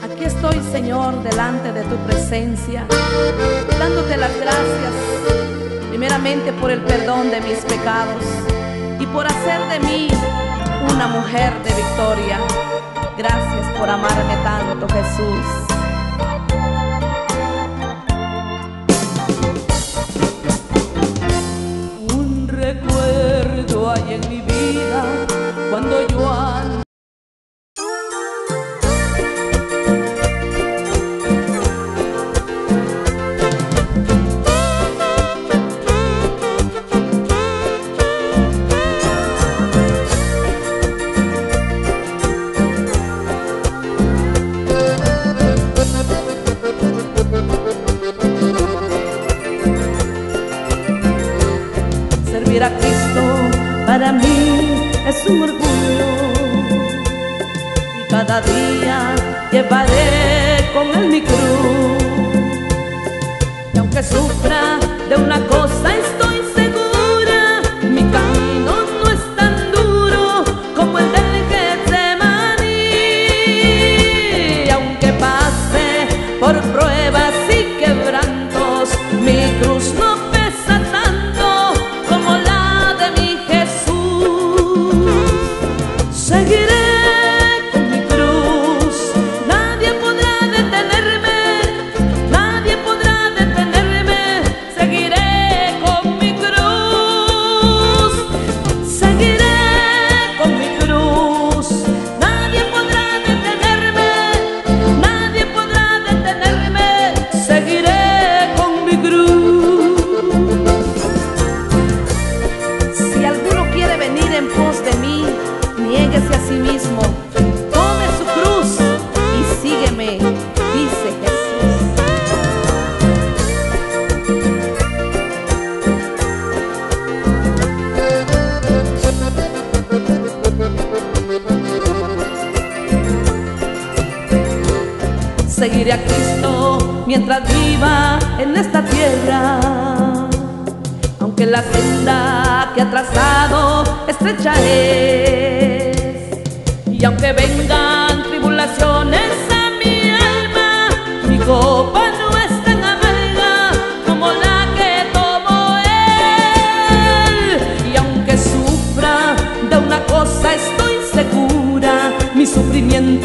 Aquí estoy, Señor, delante de tu presencia, dándote las gracias, primeramente por el perdón de mis pecados y por hacer de mí una mujer de victoria. Gracias por amarme tanto, Jesús. Un recuerdo hay en mi vida cuando yo ando. Servir a Cristo para mí es un orgullo, y cada día llevaré con él mi cruz. Y aunque sufra de una cosa estoy segura, mi camino no es tan duro como el del Getsemaní. Y aunque pase por pruebas y quebrantos, mi cruz no pesa tanto como la de mi Jesús. Seguiré con mi cruz, nadie podrá detenerme, nadie podrá detenerme. Seguiré con mi cruz, seguiré con mi cruz, nadie podrá detenerme, nadie podrá detenerme. Seguiré con mi cruz. Si alguno quiere venir en pos de mí, niéguese a sí mismo, tome su cruz y sígueme, dice Jesús. Seguiré a Cristo mientras viva en esta tierra, aunque la senda que ha trazado estrecha es, y aunque vengan tribulaciones a mi alma, mi copa no es tan amarga como la que tomó él. Y aunque sufra de una cosa estoy segura, mi sufrimiento